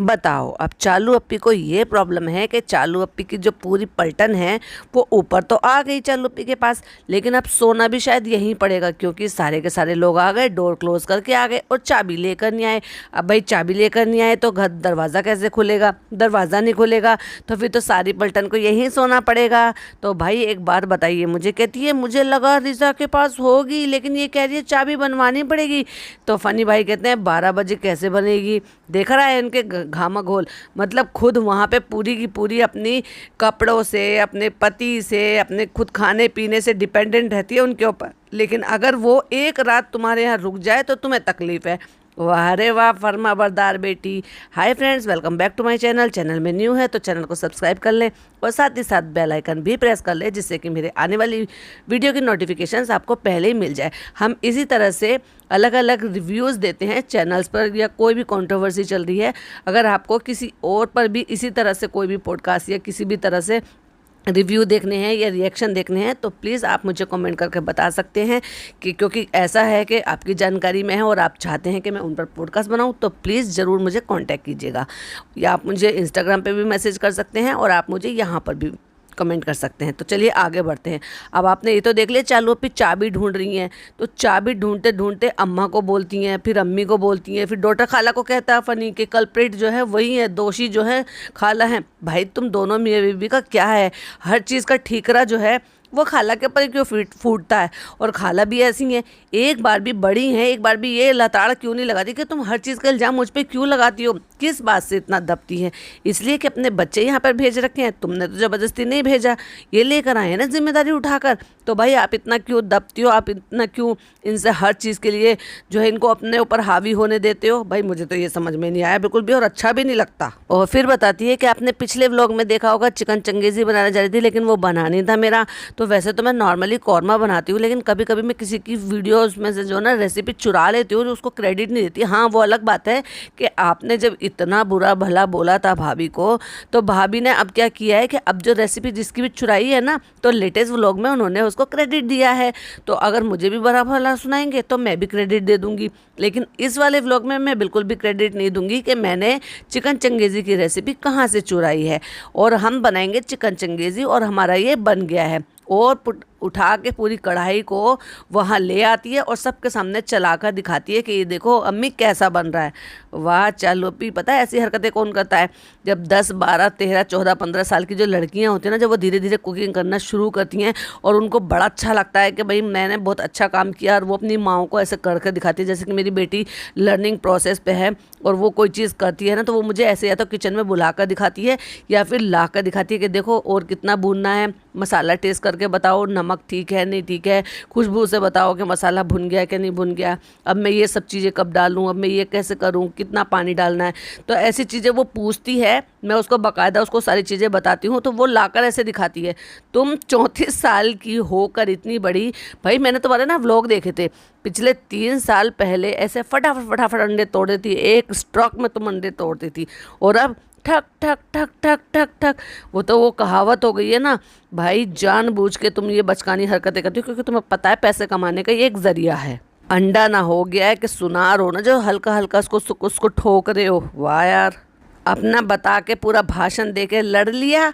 बताओ, अब चालू अप्पी को ये प्रॉब्लम है कि चालू अप्पी की जो पूरी पलटन है वो ऊपर तो आ गई चालू अप्पी के पास, लेकिन अब सोना भी शायद यहीं पड़ेगा क्योंकि सारे के सारे लोग आ गए, डोर क्लोज करके आ गए और चाबी लेकर नहीं आए। अब भाई चाबी लेकर नहीं आए तो घर दरवाज़ा कैसे खुलेगा, दरवाज़ा नहीं खुलेगा तो फिर तो सारी पलटन को यहीं सोना पड़ेगा। तो भाई एक बात बताइए मुझे, कहती है मुझे लगा रिजा के पास होगी लेकिन ये कह रही है चाबी बनवानी पड़ेगी। तो फनी भाई कहते हैं 12 बजे कैसे बनेगी, देख रहा है इनके घामा घोल, मतलब खुद वहाँ पे पूरी की पूरी अपनी कपड़ों से, अपने पति से, अपने खुद खाने पीने से डिपेंडेंट रहती है उनके ऊपर, लेकिन अगर वो एक रात तुम्हारे यहाँ रुक जाए तो तुम्हें तकलीफ़ है। वाह रे वाह, फर्मा बरदार बेटी। Hi friends, welcome back to my channel. Channel में न्यू है तो चैनल को सब्सक्राइब कर लें और साथ ही साथ बेल आइकन भी प्रेस कर लें जिससे कि मेरे आने वाली वीडियो की नोटिफिकेशंस आपको पहले ही मिल जाए। हम इसी तरह से अलग अलग रिव्यूज़ देते हैं चैनल्स पर, या कोई भी कंट्रोवर्सी चल रही है, अगर आपको किसी और पर भी इसी तरह से कोई भी पॉडकास्ट या किसी भी तरह से रिव्यू देखने हैं या रिएक्शन देखने हैं तो प्लीज़ आप मुझे कमेंट करके बता सकते हैं कि, क्योंकि ऐसा है कि आपकी जानकारी में है और आप चाहते हैं कि मैं उन पर पॉडकास्ट बनाऊं, तो प्लीज़ ज़रूर मुझे कांटेक्ट कीजिएगा, या आप मुझे इंस्टाग्राम पे भी मैसेज कर सकते हैं और आप मुझे यहाँ पर भी कमेंट कर सकते हैं। तो चलिए आगे बढ़ते हैं। अब आपने ये तो देख लिया चालू अप्पी चाबी ढूंढ रही हैं, तो चाबी ढूंढते ढूंढते अम्मा को बोलती हैं, फिर अम्मी को बोलती हैं, फिर डॉटर खाला को कहता है फनी कि कल्प्रिट जो है वही है, दोषी जो है खाला है। भाई तुम दोनों मियाँ बीवी का क्या है, हर चीज़ का ठीकरा जो है वो खाला के ऊपर क्यों फूटता है, और खाला भी ऐसी है, एक बार भी बड़ी हैं, एक बार भी ये लताड़ क्यों नहीं लगाती कि तुम हर चीज़ का इल्ज़ाम मुझ पे क्यों लगाती हो, किस बात से इतना दबती है, इसलिए कि अपने बच्चे यहाँ पर भेज रखे हैं, तुमने तो ज़बरदस्ती नहीं भेजा, ये लेकर आए हैं ना जिम्मेदारी उठाकर। तो भाई आप इतना क्यों दबती हो, आप इतना क्यों इनसे हर चीज़ के लिए जो है इनको अपने ऊपर हावी होने देते हो। भाई मुझे तो ये समझ में नहीं आया बिल्कुल भी, और अच्छा भी नहीं लगता। और फिर बताती है कि आपने पिछले व्लॉग में देखा होगा चिकन चंगेज़ी बनाने जा रही थी लेकिन वो बना नहीं था मेरा, तो वैसे तो मैं नॉर्मली कौरमा बनाती हूँ लेकिन कभी कभी मैं किसी की वीडियोस में से जो ना रेसिपी चुरा लेती हूँ और उसको क्रेडिट नहीं देती। हाँ वो अलग बात है कि आपने जब इतना बुरा भला बोला था भाभी को, तो भाभी ने अब क्या किया है कि अब जो रेसिपी जिसकी भी चुराई है ना, तो लेटेस्ट व्लॉग में उन्होंने उसको क्रेडिट दिया है। तो अगर मुझे भी बुरा भला सुनाएंगे तो मैं भी क्रेडिट दे दूँगी, लेकिन इस वाले व्लॉग में मैं बिल्कुल भी क्रेडिट नहीं दूंगी कि मैंने चिकन चंगेज़ी की रेसिपी कहाँ से चुराई है। और हम बनाएंगे चिकन चंगेज़ी और हमारा ये बन गया है, और उठा के पूरी कढ़ाई को वहाँ ले आती है और सबके सामने चलाकर दिखाती है कि ये देखो अम्मी कैसा बन रहा है। वाह चालू अप्पी, पता है ऐसी हरकतें कौन करता है, जब 10, 12, 13, 14, 15 साल की जो लड़कियाँ होती हैं ना, जब वो धीरे धीरे कुकिंग करना शुरू करती हैं और उनको बड़ा अच्छा लगता है कि भाई मैंने बहुत अच्छा काम किया, और वो अपनी माँओं को ऐसे करके दिखाती है। जैसे कि मेरी बेटी लर्निंग प्रोसेस पे है और वो कोई चीज़ करती है ना, तो वो मुझे ऐसे या तो किचन में बुला कर दिखाती है या फिर ला कर दिखाती है कि देखो और कितना भूनना है, मसाला टेस्ट करके बताओ नमक ठीक है नहीं ठीक है, खुशबू से बताओ कि मसाला भुन गया कि नहीं भुन गया, अब मैं ये सब चीज़ें कब डालूँ, अब मैं ये कैसे करूँ, कितना पानी डालना है। तो ऐसी चीज़ें वो पूछती है, मैं उसको बाकायदा उसको सारी चीज़ें बताती हूँ, तो वो लाकर ऐसे दिखाती है। तुम 34 साल की होकर इतनी बड़ी, भाई मैंने तुम्हारे ना व्लॉग देखे थे पिछले 3 साल पहले, ऐसे फटाफट फटाफट अंडे तोड़ देती, एक स्ट्रोक में तुम अंडे तोड़ती थी, और अब ठक ठक ठक ठक ठक ठक। वो कहावत हो गई है ना भाई, जानबूझ के तुम ये बचकानी हरकतें करती हो क्योंकि तुम्हें पता है पैसे कमाने का ये एक जरिया है। अंडा ना हो गया है कि सुनार हो ना, जो हल्का हल्का उसको ठोक रहे हो। वाह यार, अपना बता के पूरा भाषण दे के लड़ लिया।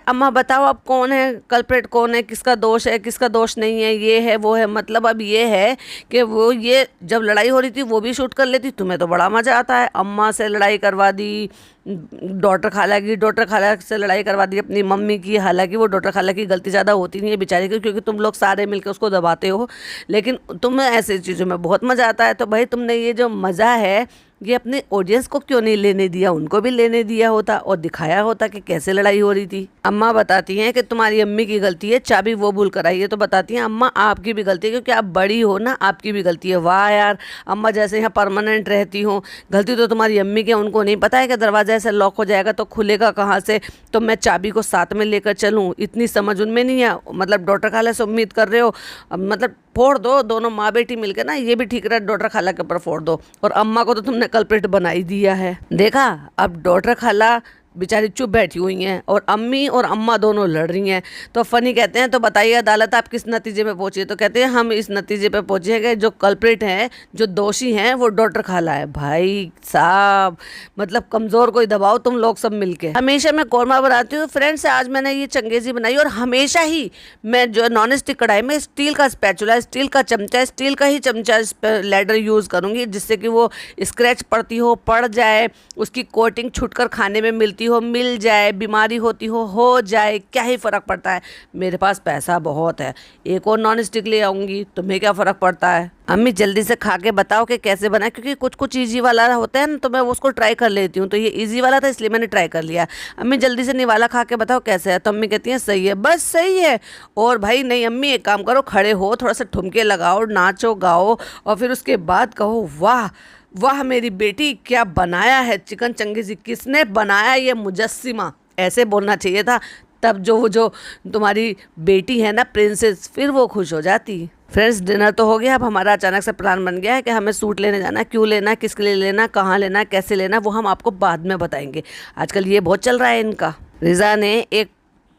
अम्मा बताओ अब कौन है कल्प्रिट, कौन है, किसका दोष है किसका दोष नहीं है, ये है वो है। मतलब अब ये है कि वो ये जब लड़ाई हो रही थी वो भी शूट कर लेती, तुम्हें तो बड़ा मज़ा आता है। अम्मा से लड़ाई करवा दी, डॉटर खाला से लड़ाई करवा दी अपनी मम्मी की, हालांकि वो डॉटर खाला की गलती ज़्यादा होती नहीं है बेचारी की, क्योंकि तुम लोग सारे मिलकर उसको दबाते हो, लेकिन तुम्हें ऐसी चीज़ों में बहुत मज़ा आता है। तो भाई तुमने ये जो मज़ा है ये अपने ऑडियंस को क्यों नहीं लेने दिया, उनको भी लेने दिया होता और दिखाया होता कि कैसे लड़ाई हो रही थी। अम्मा बताती हैं कि तुम्हारी अम्मी की गलती है, चाबी वो भूल कर आई है, तो बताती हैं अम्मा आपकी भी गलती है क्योंकि आप बड़ी हो ना, आपकी भी गलती है। वाह यार, अम्मा जैसे यहाँ परमानेंट रहती हो, गलती तो तुम्हारी अम्मी की, उनको नहीं पता है कि दरवाज़ा ऐसे लॉक हो जाएगा तो खुलेगा कहाँ से, तो मैं चाबी को साथ में लेकर चलूँ, इतनी समझ उनमें नहीं है। मतलब डॉटर खाला से उम्मीद कर रहे हो, मतलब फोड़ दो दोनों माँ बेटी मिलकर ना, ये भी ठीक रहा डॉटर खाला के ऊपर फोड़ दो, और अम्मा को तो तुमने कल्प्रिट बना ही दिया है। देखा, अब डॉटर खाला बेचारी चुप बैठी हुई हैं और अम्मी और अम्मा दोनों लड़ रही हैं। तो फनी कहते हैं तो बताइए अदालत आप किस नतीजे पे पहुंची है? तो कहते हैं हम इस नतीजे पे पहुंचे हैं कि जो कल्प्रिट हैं, जो दोषी हैं, वो डॉक्टर खाला है। भाई साहब, मतलब कमज़ोर कोई दबाओ तुम लोग सब मिलके। हमेशा मैं कौरमा बनाती हूँ फ्रेंड्स, आज मैंने ये चंगेज़ी बनाई और हमेशा ही मैं जो नॉन स्टिक कढ़ाई में स्टील का स्पैचुला, स्टील का चमचा, स्टील का ही चमचा लैडर यूज़ करूँगी, जिससे कि वो स्क्रैच पड़ती हो पड़ जाए, उसकी कोटिंग छुटकर खाने में मिलती हो मिल जाए, बीमारी होती हो जाए, क्या ही फ़र्क पड़ता है। मेरे पास पैसा बहुत है, एक और नॉन स्टिक ले आऊँगी, तुम्हें क्या फ़र्क पड़ता है। अम्मी जल्दी से खा के बताओ कि कैसे बना, क्योंकि कुछ कुछ ईजी वाला होता है ना, तो मैं उसको ट्राई कर लेती हूँ। तो ये ईजी वाला था इसलिए मैंने ट्राई कर लिया। अम्मी जल्दी से निवाला खा के बताओ कैसे है। तो अम्मी कहती हैं सही है। बस सही है? और भाई नहीं अम्मी, एक काम करो, खड़े हो, थोड़ा सा ठुमके लगाओ, नाचो गाओ और फिर उसके बाद कहो वाह वाह मेरी बेटी क्या बनाया है चिकन चंगेज़ी, किसने बनाया ये मुजस्सिमा, ऐसे बोलना चाहिए था। तब जो तुम्हारी बेटी है ना प्रिंसेस, फिर वो खुश हो जाती। फ्रेंड्स डिनर तो हो गया, अब हमारा अचानक से प्लान बन गया है कि हमें सूट लेने जाना है। क्यों लेना, किसके लिए लेना, कहाँ लेना, कैसे लेना, वो हम आपको बाद में बताएंगे। आजकल ये बहुत चल रहा है इनका। रिजा ने एक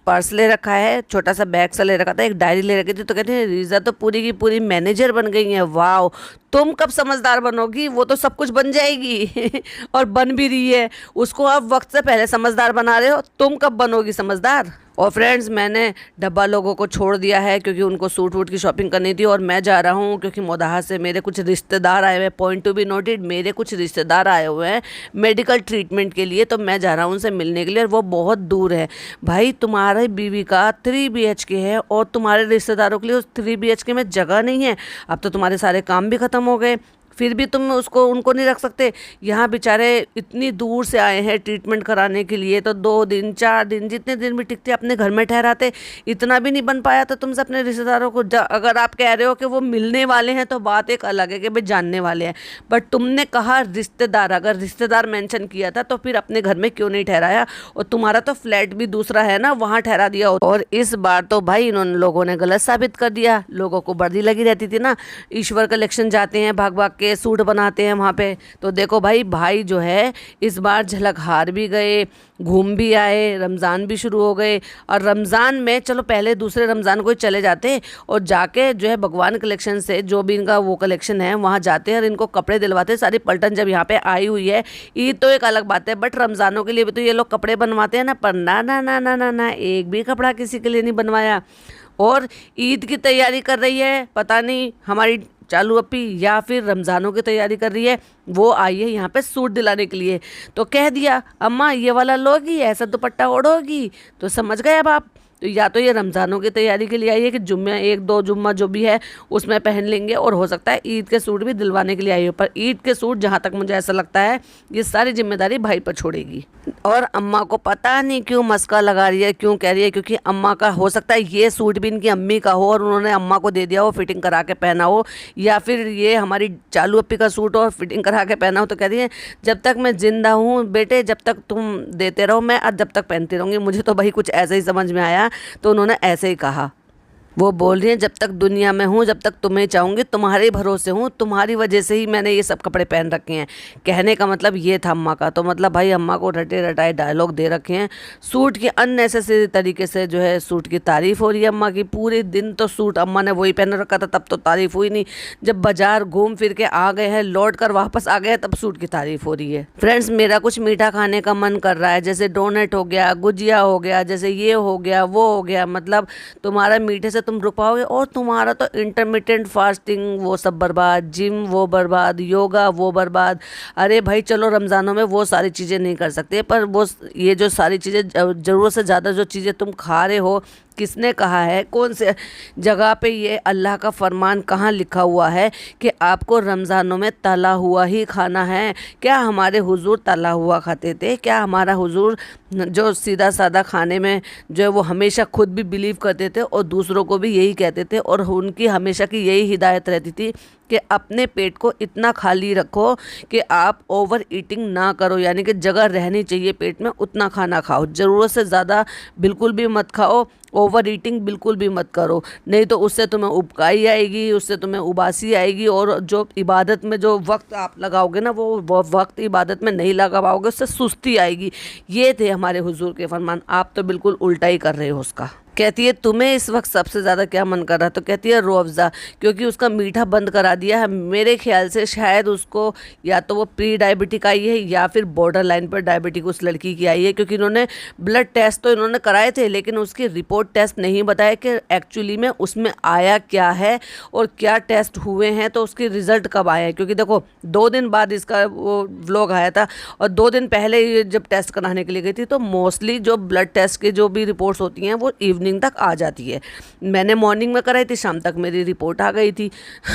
पर्स ले रखा है, छोटा सा बैग सा ले रखा था, एक डायरी ले रखी थी। तो कहते हैं रिजा तो पूरी की पूरी मैनेजर बन गई है। वाह, तुम कब समझदार बनोगी? वो तो सब कुछ बन जाएगी और बन भी रही है। उसको आप वक्त से पहले समझदार बना रहे हो, तुम कब बनोगी समझदार? और फ्रेंड्स मैंने डब्बा लोगों को छोड़ दिया है क्योंकि उनको सूट वूट की शॉपिंग करनी थी और मैं जा रहा हूँ क्योंकि मोदाहा से मेरे कुछ रिश्तेदार आए हुए हैं। पॉइंट टू बी नोटेड, मेरे कुछ रिश्तेदार आए हुए हैं मेडिकल ट्रीटमेंट के लिए, तो मैं जा रहा हूँ उनसे मिलने के लिए और वो बहुत दूर है। भाई तुम्हारी बीवी का 3 BHK है और तुम्हारे रिश्तेदारों के लिए उस 3 BHK में जगह नहीं है। अब तो तुम्हारे सारे काम भी ख़त्म हो गए, फिर भी तुम उनको नहीं रख सकते। यहाँ बेचारे इतनी दूर से आए हैं ट्रीटमेंट कराने के लिए, तो 2 दिन 4 दिन जितने दिन भी टिकते अपने घर में ठहराते। इतना भी नहीं बन पाया तो तुमसे अपने रिश्तेदारों को अगर आप कह रहे हो कि वो मिलने वाले हैं तो बात एक अलग है कि भाई जानने वाले हैं, बट तुमने कहा रिश्तेदार, अगर रिश्तेदार मेंशन किया था तो फिर अपने घर में क्यों नहीं ठहराया? और तुम्हारा तो फ्लैट भी दूसरा है ना, वहाँ ठहरा दिया। और इस बार तो भाई इन्होंने लोगों ने गलत साबित कर दिया। लोगों को वर्दी लगी रहती थी ना, ईश्वर कलेक्शन जाते हैं भाग भाग के सूट बनाते हैं वहाँ पे। तो देखो भाई जो है इस बार झलक हार भी गए, घूम भी आए, रमज़ान भी शुरू हो गए। और रमज़ान में चलो पहले दूसरे रमज़ान को ही चले जाते और जाके जो है भगवान कलेक्शन से जो भी इनका वो कलेक्शन है वहाँ जाते हैं और इनको कपड़े दिलवाते हैं। सारी पलटन जब यहाँ पे आई हुई है, ईद तो एक अलग बात है, बट रमज़ानों के लिए भी तो ये लोग कपड़े बनवाते हैं ना। पर ना ना ना ना ना ना, एक भी कपड़ा किसी के लिए नहीं बनवाया। और ईद की तैयारी कर रही है, पता नहीं हमारी चालू अपी या फिर रमज़ानों की तैयारी कर रही है, वो आई है यहाँ पे सूट दिलाने के लिए। तो कह दिया अम्मा ये वाला लोगी, ऐसा दुपट्टा ओढ़ोगी। तो समझ गए अब आप, तो या तो ये रमज़ानों की तैयारी के लिए आई है कि जुम्मे 1-2 जुम्मा जो भी है उसमें पहन लेंगे, और हो सकता है ईद के सूट भी दिलवाने के लिए आई हो। पर ईद के सूट जहाँ तक मुझे ऐसा लगता है ये सारी जिम्मेदारी भाई पर छोड़ेगी। और अम्मा को पता नहीं क्यों मस्का लगा रही है, क्यों कह रही है, क्योंकि अम्मा का हो सकता है ये सूट भी इनकी अम्मी का हो और उन्होंने अम्मा को दे दिया हो फिटिंग करा के पहना हो, या फिर ये हमारी चालू अपी का सूट हो और फिटिंग करा के पहना हो। तो कह रही है जब तक मैं जिंदा हूँ बेटे, जब तक तुम देते रहो मैं जब तक पहनती रहूँगी। मुझे तो भाई कुछ ऐसा ही समझ में आया, तो उन्होंने ऐसे ही कहा। वो बोल रही हैं जब तक दुनिया में हूँ, जब तक तुम्हें चाहूँगी, तुम्हारे भरोसे हूँ, तुम्हारी वजह से ही मैंने ये सब कपड़े पहन रखे हैं। कहने का मतलब ये था अम्मा का। तो मतलब भाई अम्मा को रटे रटाए डायलॉग दे रखे हैं। सूट की अननेसेसरी तरीके से जो है सूट की तारीफ़ हो रही है अम्मा की। पूरे दिन तो सूट अम्मा ने वही पहन रखा था, तब तो तारीफ़ हुई नहीं। जब बाजार घूम फिर के आ गए हैं, लौट कर वापस आ गए हैं, तब सूट की तारीफ़ हो रही है। फ्रेंड्स मेरा कुछ मीठा खाने का मन कर रहा है, जैसे डोनट हो गया, गुजिया हो गया, जैसे ये हो गया वो हो गया। मतलब तुम्हारा मीठे से तुम रुक पाओगे, और तुम्हारा तो इंटरमिटेंट फास्टिंग वो सब बर्बाद, जिम वो बर्बाद, योगा वो बर्बाद। अरे भाई चलो रमज़ानों में वो सारी चीज़ें नहीं कर सकते, पर वो ये जो सारी चीज़ें ज़रूरत से ज़्यादा जो चीज़ें तुम खा रहे हो, किसने कहा है, कौन से जगह पे ये अल्लाह का फरमान कहाँ लिखा हुआ है कि आपको रमज़ानों में तला हुआ ही खाना है? क्या हमारे हुजूर तला हुआ खाते थे? क्या हमारा हुजूर जो सीधा सादा खाने में जो है वो हमेशा खुद भी बिलीव करते थे और दूसरों को भी यही कहते थे, और उनकी हमेशा की यही हिदायत रहती थी कि अपने पेट को इतना खाली रखो कि आप ओवर ईटिंग ना करो, यानी कि जगह रहनी चाहिए पेट में, उतना खाना खाओ, ज़रूरत से ज़्यादा बिल्कुल भी मत खाओ। ओवर ईटिंग बिल्कुल भी मत करो, नहीं तो उससे तुम्हें उबकाई आएगी, उससे तुम्हें उबासी आएगी, और जो इबादत में जो वक्त आप लगाओगे ना वो वक्त इबादत में नहीं लगा पाओगे, उससे सुस्ती आएगी। ये थे हमारे हुजूर के फरमान, आप तो बिल्कुल उल्टा ही कर रहे हो उसका। कहती है तुम्हें इस वक्त सबसे ज़्यादा क्या मन कर रहा है, तो कहती है रूह अफ़ज़ा, क्योंकि उसका मीठा बंद करा दिया है। मेरे ख्याल से शायद उसको या तो वो प्री डायबिटिक आई है या फिर बॉर्डर लाइन पर डायबिटिक उस लड़की की आई है, क्योंकि इन्होंने ब्लड टेस्ट तो इन्होंने कराए थे, लेकिन उसकी रिपोर्ट टेस्ट नहीं बताया कि एक्चुअली में उसमें आया क्या है और क्या टेस्ट हुए हैं, तो उसके रिज़ल्ट कब आए हैं। क्योंकि देखो 2 दिन बाद इसका वो व्लॉग आया था, और 2 दिन पहले ये जब टेस्ट कराने के लिए गई थी, तो मोस्टली जो ब्लड टेस्ट की जो भी रिपोर्ट्स होती हैं वो इवनिंग तक आ जाती है। मैंने मॉर्निंग में कराई थी, शाम तक मेरी रिपोर्ट आ गई थी।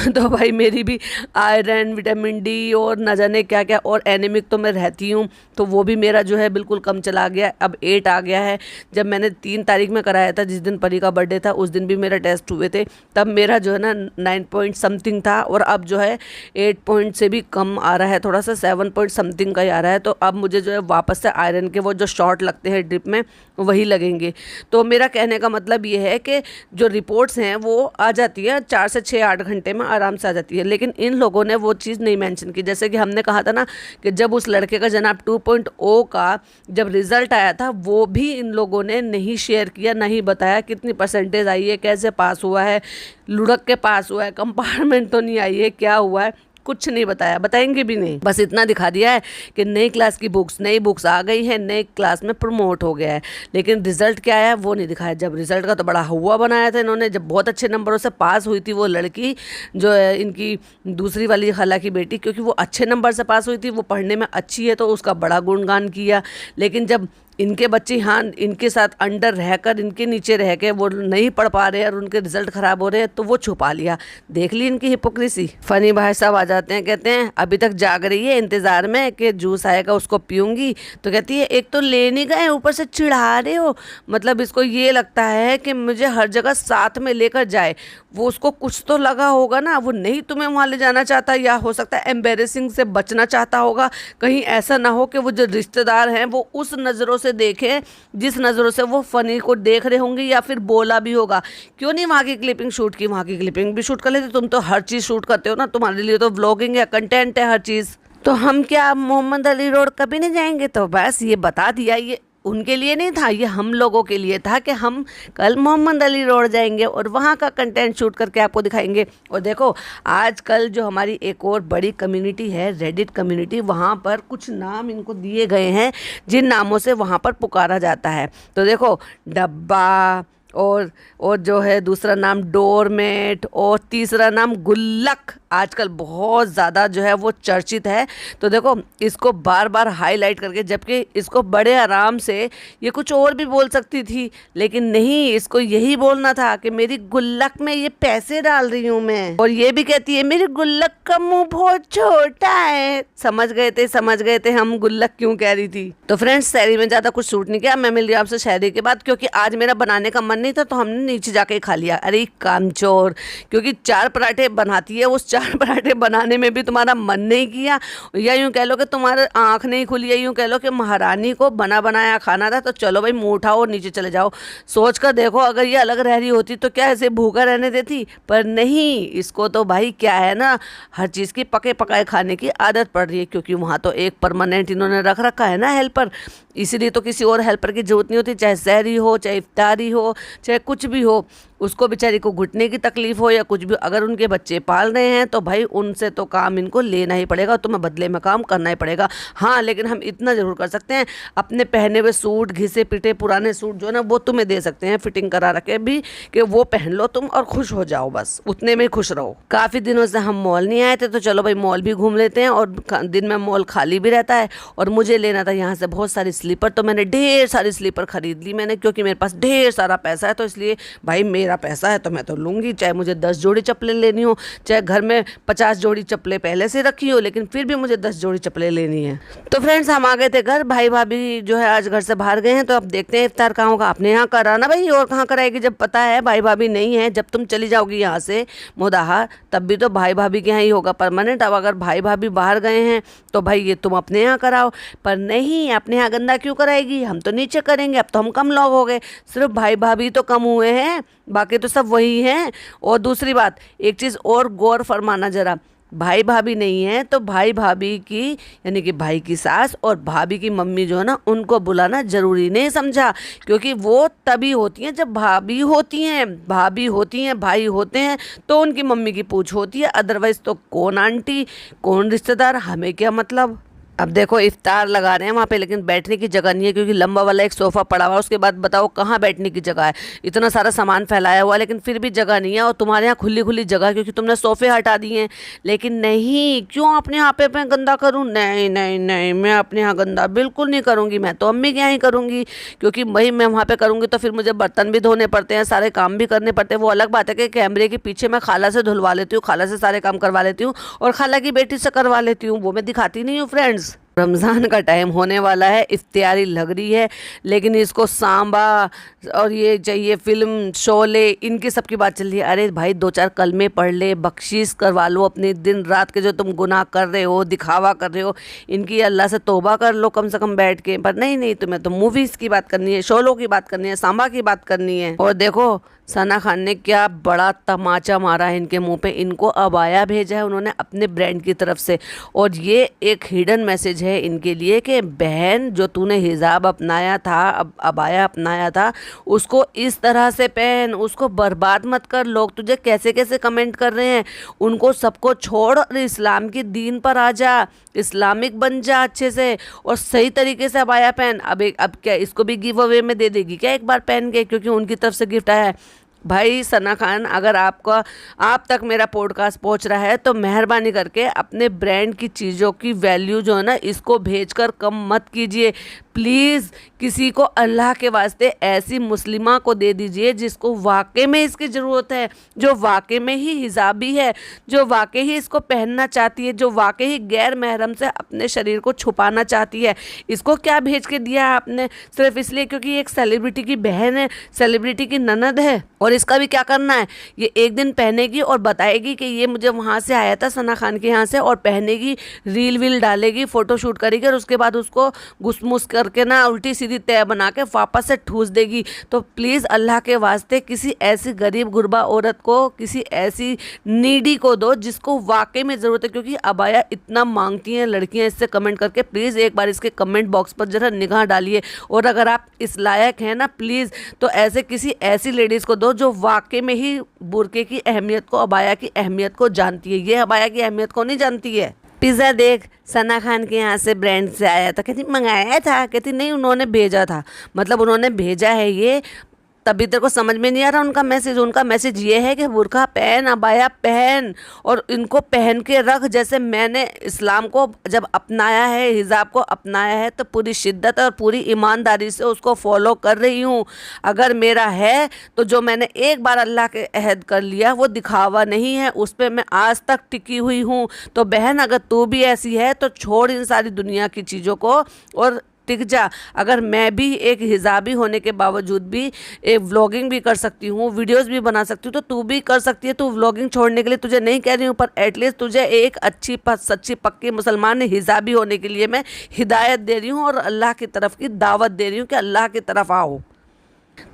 तो भाई मेरी भी आयरन, विटामिन डी और न जाने क्या क्या, और एनीमिक तो मैं रहती हूँ, तो वो भी मेरा जो है बिल्कुल कम चला गया, अब 8 आ गया है। जब मैंने 3 तारीख में कराया था, जिस दिन परी का बर्थडे था, उस दिन भी मेरा टेस्ट हुए थे, तब मेरा जो है ना 9 पॉइंट समथिंग था, और अब जो है 8 पॉइंट से भी कम आ रहा है, थोड़ा सा 7 पॉइंट समथिंग का ही आ रहा है। तो अब मुझे जो है वापस से आयरन के वो जो शॉट लगते हैं ड्रिप में, वही लगेंगे। तो मेरा कहने का मतलब ये है कि जो रिपोर्ट्स हैं वो आ जाती है 4 से 6-8 घंटे में आराम से आ जाती है, लेकिन इन लोगों ने वो चीज़ नहीं मेंशन की। जैसे कि हमने कहा था ना कि जब उस लड़के का जनाब 2.0 का जब रिज़ल्ट आया था, वो भी इन लोगों ने नहीं शेयर किया, नहीं बताया कितनी परसेंटेज आई है, कैसे पास हुआ है, लुढ़क के पास हुआ है, कंपार्टमेंट तो नहीं आई है, क्या हुआ है, कुछ नहीं बताया, बताएंगे भी नहीं। बस इतना दिखा दिया है कि नई क्लास की नई बुक्स आ गई हैं, नई क्लास में प्रमोट हो गया है, लेकिन रिजल्ट क्या आया वो नहीं दिखाया। जब रिजल्ट का तो बड़ा हुआ बनाया था इन्होंने, जब बहुत अच्छे नंबरों से पास हुई थी वो लड़की, जो है इनकी दूसरी वाली खाला की बेटी, क्योंकि वो अच्छे नंबर से पास हुई थी, वो पढ़ने में अच्छी है, तो उसका बड़ा गुणगान किया। लेकिन जब इनके बच्चे हाँ इनके साथ अंडर रहकर, इनके नीचे रह के वो नहीं पढ़ पा रहे और उनके रिजल्ट ख़राब हो रहे हैं, तो वो छुपा लिया। देख ली इनकी हिपोक्रेसी। फनी भाई साहब आ जाते हैं, कहते हैं अभी तक जाग रही है इंतज़ार में कि जूस आएगा उसको पीऊँगी, तो कहती है एक तो ले नहीं गए, ऊपर से चिढ़ा रहे हो। मतलब इसको ये लगता है कि मुझे हर जगह साथ में लेकर जाए, वो उसको कुछ तो लगा होगा ना, वो नहीं तुम्हें वहाँ ले जाना चाहता, या हो सकता है एम्बेरेसिंग से बचना चाहता होगा। कहीं ऐसा ना हो कि वो जो रिश्तेदार हैं वो उस नज़रों से देखें जिस नज़रों से वो फ़नी को देख रहे होंगे, या फिर बोला भी होगा क्यों नहीं वहाँ की क्लिपिंग शूट की, वहाँ की क्लिपिंग भी शूट कर लेते। तुम तो हर चीज़ शूट करते हो ना, तुम्हारे लिए तो व्लॉगिंग है, कंटेंट है हर चीज़। तो हम क्या मोहम्मद अली रोड कभी नहीं जाएंगे? तो बस ये बता दिया, ये उनके लिए नहीं था, ये हम लोगों के लिए था कि हम कल मोहम्मद अली रोड जाएंगे और वहाँ का कंटेंट शूट करके आपको दिखाएंगे। और देखो आजकल जो हमारी एक और बड़ी कम्युनिटी है, रेडिट कम्युनिटी, वहाँ पर कुछ नाम इनको दिए गए हैं जिन नामों से वहाँ पर पुकारा जाता है। तो देखो डब्बा, और जो है दूसरा नाम डोरमेट, और तीसरा नाम गुल्लक, आजकल बहुत ज़्यादा जो है वो चर्चित है। तो देखो इसको बार बार हाईलाइट करके, जबकि इसको बड़े आराम से ये कुछ और भी बोल सकती थी, लेकिन नहीं, इसको यही बोलना था कि मेरी गुल्लक में ये पैसे डाल रही हूँ मैं। और ये भी कहती है मेरी गुल्लक का मुंह बहुत छोटा है। समझ गए थे हम गुल्लक क्यों कह रही थी। तो फ्रेंड्स शहरी में ज़्यादा कुछ शूट नहीं किया, मैं मिल रही आपसे शहरी के बाद, क्योंकि आज मेरा बनाने का मन नहीं था, तो हमने नीचे जाके ही खा लिया। अरे कामचोर, क्योंकि 4 पराठे बनाती है, उस 4 पराठे बनाने में भी तुम्हारा मन नहीं किया, या यूँ कह लो कि तुम्हारे आँख नहीं खुली, या यूँ कह लो कि महारानी को बना बनाया खाना था, तो चलो भाई मुँह उठाओ और नीचे चले जाओ। सोच कर देखो अगर ये अलग रह रही होती तो क्या ऐसे भूखा रहने देती, पर नहीं, इसको तो भाई क्या है ना, हर चीज़ की पके पकाए खाने की आदत पड़ रही है, क्योंकि वहाँ तो एक परमानेंट इन्होंने रख रखा है ना हेल्पर, इसीलिए तो किसी और हेल्पर की जरूरत नहीं होती, चाहे सहरी हो, चाहे इफ्तारी हो, चाहे कुछ भी हो। उसको बेचारी को घुटने की तकलीफ़ हो या कुछ भी, अगर उनके बच्चे पाल रहे हैं तो भाई उनसे तो काम इनको लेना ही पड़ेगा, तुम्हें बदले में काम करना ही पड़ेगा। हाँ, लेकिन हम इतना ज़रूर कर सकते हैं, अपने पहने हुए सूट, घिसे पिटे पुराने सूट जो है ना, वो तुम्हें दे सकते हैं फिटिंग करा रखे भी, कि वो पहन लो तुम और खुश हो जाओ, बस उतने में खुश रहो। काफ़ी दिनों से हम मॉल नहीं आए थे, तो चलो भाई मॉल भी घूम लेते हैं, और दिन में मॉल खाली भी रहता है। और मुझे लेना था यहाँ से बहुत सारी स्लीपर, तो मैंने ढेर सारी स्लीपर खरीद ली मैंने, क्योंकि मेरे पास ढेर सारा पैसा है, तो इसलिए भाई मेरा मेरा पैसा है तो मैं तो लूँगी, चाहे मुझे 10 जोड़ी चप्पलें लेनी हो, चाहे घर में 50 जोड़ी चप्पलें पहले से रखी हो, लेकिन फिर भी मुझे 10 जोड़ी चप्पलें लेनी है। तो फ्रेंड्स हम आ गए थे घर, भाई भाभी जो है आज घर से बाहर गए हैं, तो अब देखते हैं इफ्तार कहाँ होगा। अपने यहाँ कराना भाई, और कहाँ कराएगी जब पता है भाई भाभी नहीं है। जब तुम चली जाओगी यहाँ से मोदाहा, तब भी तो भाई भाभी के यहाँ ही होगा परमानेंट। अब अगर भाई भाभी बाहर गए हैं तो भाई ये तुम अपने यहाँ कराओ, पर नहीं, अपने यहाँ गंदा क्यों कराएगी, हम तो नीचे करेंगे। अब तो हम कम लोग हो गए, सिर्फ भाई भाभी तो कम हुए हैं, बाकी तो सब वही हैं। और दूसरी बात, एक चीज़ और गौर फरमाना ज़रा, भाई भाभी नहीं है तो भाई भाभी की यानी कि भाई की सास और भाभी की मम्मी जो है ना, उनको बुलाना ज़रूरी नहीं समझा, क्योंकि वो तभी होती हैं जब भाभी होती हैं, भाभी होती हैं, भाई होते हैं तो उनकी मम्मी की पूछ होती है। अदरवाइज़ तो कौन आंटी कौन रिश्तेदार, हमें क्या मतलब। अब देखो इफ्तार लगा रहे हैं वहाँ पे, लेकिन बैठने की जगह नहीं है, क्योंकि लंबा वाला एक सोफ़ा पड़ा हुआ है। उसके बाद बताओ कहाँ बैठने की जगह है, इतना सारा सामान फैलाया हुआ, लेकिन फिर भी जगह नहीं है। और तुम्हारे यहाँ खुली खुली जगह, क्योंकि तुमने सोफ़े हटा दिए हैं। लेकिन नहीं, क्यों अपने यहाँ पे मैं गंदा करूँ, नहीं नहीं नहीं, मैं अपने यहाँ गंदा बिल्कुल नहीं करूँगी। मैं तो अम्मी के यहाँ ही करूँगी, क्योंकि भाई मैं वहाँ पर करूँगी तो फिर मुझे बर्तन भी धोने पड़ते हैं, सारे काम भी करने पड़ते हैं। वो अलग बात है कि कैमरे के पीछे मैं खाला से धुलवा लेती हूँ, खाला से सारे काम करवा लेती हूँ, और खाला की बेटी से करवा लेती हूँ, वो मैं दिखाती नहीं हूँ फ्रेंड्स। रमज़ान का टाइम होने वाला है, इफ्तियारी लग रही है, लेकिन इसको सांबा और ये चाहिए फिल्म शोले, इनकी सबकी बात चल रही है। अरे भाई 2-4 कलमे पढ़ ले, बख्शीश करवा लो अपने, दिन रात के जो तुम गुनाह कर रहे हो, दिखावा कर रहे हो, इनकी अल्लाह से तौबा कर लो कम से कम बैठ के। पर नहीं नहीं, तुम्हें तो मूवीज़ की बात करनी है, शोलों की बात करनी है, सांबा की बात करनी है। और देखो सना खान ने क्या बड़ा तमाचा मारा है इनके मुंह पे, इनको अबाया भेजा है उन्होंने अपने ब्रांड की तरफ से। और ये एक हिडन मैसेज है इनके लिए कि बहन, जो तूने हिजाब अपनाया था, अब अबाया अपनाया था, उसको इस तरह से पहन, उसको बर्बाद मत कर। लोग तुझे कैसे कैसे कमेंट कर रहे हैं, उनको सबको छोड़ और इस्लाम की दीन पर आ जा, इस्लामिक बन जा अच्छे से, और सही तरीके से अबाया पहन। अब क्या इसको भी गिव अवे में दे देगी क्या एक बार पहन के, क्योंकि उनकी तरफ से गिफ्ट आया है। भाई सना खान, अगर आपका आप तक मेरा पॉडकास्ट पहुंच रहा है तो मेहरबानी करके अपने ब्रांड की चीज़ों की वैल्यू जो है ना, इसको भेजकर कम मत कीजिए प्लीज़। किसी को अल्लाह के वास्ते ऐसी मुस्लिमा को दे दीजिए जिसको वाकई में इसकी ज़रूरत है, जो वाकई में ही हिजाबी है, जो वाकई ही इसको पहनना चाहती है, जो वाकई ही गैर महरम से अपने शरीर को छुपाना चाहती है। इसको क्या भेज के दिया है आपने, सिर्फ इसलिए क्योंकि एक सेलिब्रिटी की बहन है, सेलिब्रिटी की ननद है। और इसका भी क्या करना है, ये एक दिन पहनेगी और बताएगी कि ये मुझे वहाँ से आया था सना खान के यहाँ से, और पहनेगी, रील वील डालेगी, फ़ोटो शूट करेगी, और उसके बाद उसको घुसमुस करके ना उल्टी सीधी तय बना के वापस से ठूस देगी। तो प्लीज़ अल्लाह के वास्ते किसी ऐसी गरीब गुरबा औरत को, किसी ऐसी नीडी को दो जिसको वाकई में ज़रूरत है, क्योंकि अबाया इतना मांगती हैं लड़कियां इससे कमेंट करके। प्लीज़ एक बार इसके कमेंट बॉक्स पर जरा निगाह डालिए, और अगर आप इस लायक हैं ना प्लीज़, तो ऐसे किसी ऐसी लेडीज़ को दो जो वाकई में ही बुरके की अहमियत को, अबाया की अहमियत को जानती है। ये अबाया की अहमियत को नहीं जानती है। पिज़्ज़ा देख, सना खान के यहाँ से ब्रांड से आया था, कहती मंगाया था, कहती नहीं उन्होंने भेजा था, मतलब उन्होंने भेजा है ये। तभी तेरे को समझ में नहीं आ रहा उनका मैसेज ये है कि बुर्का पहन, अबाया पहन, और इनको पहन के रख। जैसे मैंने इस्लाम को जब अपनाया है, हिजाब को अपनाया है, तो पूरी शिद्दत और पूरी ईमानदारी से उसको फॉलो कर रही हूँ। अगर मेरा है तो जो मैंने एक बार अल्लाह के अहद कर लिया वो दिखावा नहीं है, उस पर मैं आज तक टिकी हुई हूँ। तो बहन अगर तू भी ऐसी है तो छोड़ इन सारी दुनिया की चीज़ों को और टिक जा। अगर मैं भी एक हिजाबी होने के बावजूद भी एक व्लॉगिंग भी कर सकती हूँ, वीडियोस भी बना सकती हूँ, तो तू भी कर सकती है। तू व्लॉगिंग छोड़ने के लिए तुझे नहीं कह रही हूँ, पर एटलीस्ट तुझे एक अच्छी सच्ची पक्की मुसलमान हिजाबी होने के लिए मैं हिदायत दे रही हूँ और अल्लाह की तरफ की दावत दे रही हूँ कि अल्लाह की तरफ आओ।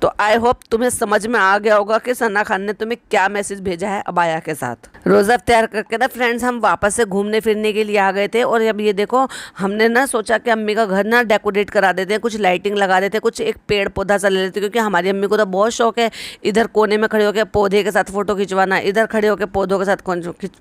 तो आई होप तुम्हें समझ में आ गया होगा कि सना खान ने तुम्हें क्या मैसेज भेजा है अबाया के साथ। रोज़ा तैयार करके ना फ्रेंड्स हम वापस से घूमने फिरने के लिए आ गए थे, और अब ये देखो हमने ना सोचा कि अम्मी का घर ना डेकोरेट करा देते हैं, कुछ लाइटिंग लगा देते हैं, कुछ एक पेड़ पौधा सा ले लेते हैं, क्योंकि हमारी अम्मी को तो बहुत शौक है इधर कोने में खड़े होकर पौधे के साथ फ़ोटो खिंचवाना, इधर खड़े होकर पौधों के साथ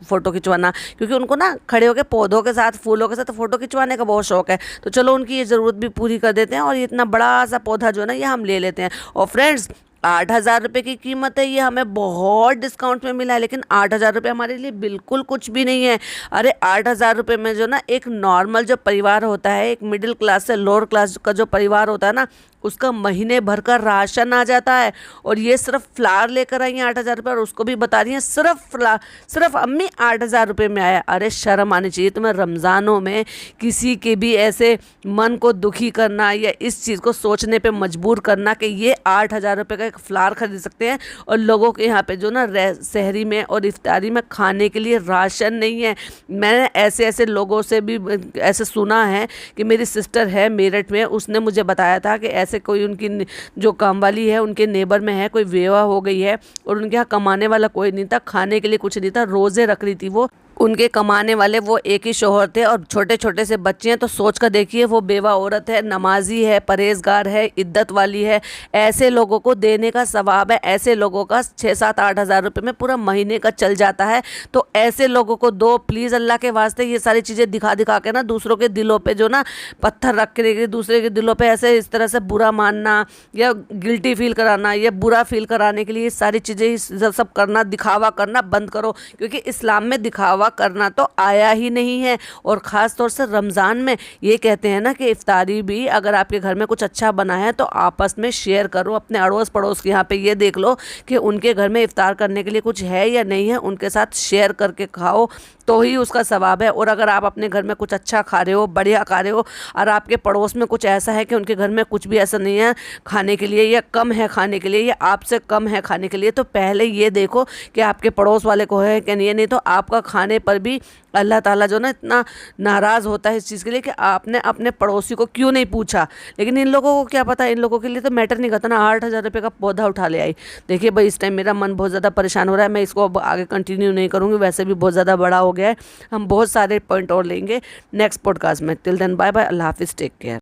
फ़ोटो खिंचवाना, क्योंकि उनको ना खड़े होकर पौधों के साथ फूलों के साथ फ़ोटो खिंचवाने का बहुत शौक है। तो चलो उनकी ये ज़रूरत भी पूरी कर देते हैं, और ये इतना बड़ा सा पौधा जो है ना ये हम ले लेते हैं। और फ्रेंड्स 8,000 रुपये की कीमत है, ये हमें बहुत डिस्काउंट में मिला है, लेकिन 8,000 रुपये हमारे लिए बिल्कुल कुछ भी नहीं है। अरे 8,000 रुपये में जो ना एक नॉर्मल जो परिवार होता है, एक मिडिल क्लास से लोअर क्लास का जो परिवार होता है ना, उसका महीने भर का राशन आ जाता है। और ये सिर्फ फ्लावर लेकर आई हैं 8,000 रुपये, और उसको भी बता रही हैं सिर्फ अम्मी 8,000 रुपये में आया। अरे शर्म आनी चाहिए तुम्हें। रमज़ानों में किसी के भी ऐसे मन को दुखी करना या इस चीज़ को सोचने पे मजबूर करना कि ये 8,000 रुपये का एक फ्लावर खरीद सकते हैं, और लोगों के यहाँ पे जो ना सहरी में और इफ्तारी में खाने के लिए राशन नहीं है। मैंने ऐसे ऐसे लोगों से भी ऐसे सुना है कि मेरी सिस्टर है मेरठ में, उसने मुझे बताया था कि ऐसे कोई उनकी जो काम वाली है उनके नेबर में है, कोई बेवा हो गई है और उनके यहाँ कमाने वाला कोई नहीं था, खाने के लिए कुछ नहीं था, रोज़े रख रही थी वो। उनके कमाने वाले वो एक ही शौहर थे और छोटे छोटे से बच्चे हैं। तो सोच कर देखिए, वो बेवा औरत है, नमाजी है, परहेजगार है, इद्दत वाली है। ऐसे लोगों को देने का सवाब है। ऐसे लोगों का 6-7-8 हज़ार रुपये में पूरा महीने का चल जाता है। तो ऐसे लोगों को दो प्लीज़, अल्लाह के वास्ते। ये सारी चीज़ें दिखा दिखा के ना दूसरों के दिलों पे जो ना पत्थर रख के दूसरे के दिलों पे ऐसे इस तरह से बुरा मानना या गिल्टी फील कराना या बुरा फील कराने के लिए सारी चीज़ें सब करना, दिखावा करना बंद करो। क्योंकि इस्लाम में दिखावा करना तो आया ही नहीं है। और ख़ास तौर से रमज़ान में ये कहते हैं ना कि इफ्तारी भी अगर आपके घर में कुछ अच्छा बना है तो आपस में शेयर करो। अपने अड़ोस पड़ोस के यहाँ पे ये देख लो कि उनके घर में इफ्तार करने के लिए कुछ है या नहीं है, उनके साथ शेयर करके खाओ तो ही उसका सवाब है। और अगर आप अपने घर में कुछ अच्छा खा रहे हो, बढ़िया खा रहे हो, और आपके पड़ोस में कुछ ऐसा है कि उनके घर में कुछ भी ऐसा नहीं है खाने के लिए, या कम है खाने के लिए, या आपसे कम है खाने के लिए, तो पहले ये देखो कि आपके पड़ोस वाले को है कि नहीं। नहीं तो आपका खाने पर भी अल्लाह ताला जो ना इतना नाराज़ होता है इस चीज़ के लिए कि आपने अपने पड़ोसी को क्यों नहीं पूछा। लेकिन इन लोगों को क्या पता, इन लोगों के लिए तो मैटर नहीं करता ना। 8,000 रुपये का पौधा उठा ले आई। देखिए भाई, इस टाइम मेरा मन बहुत ज़्यादा परेशान हो रहा है। मैं इसको अब आगे कंटिन्यू नहीं करूँगी, वैसे भी बहुत ज़्यादा बड़ा हो गया है। हम बहुत सारे पॉइंट और लेंगे नेक्स्ट पॉडकास्ट में। टिल देन बाय बाय, अल्लाह हाफिज़, टेक केयर।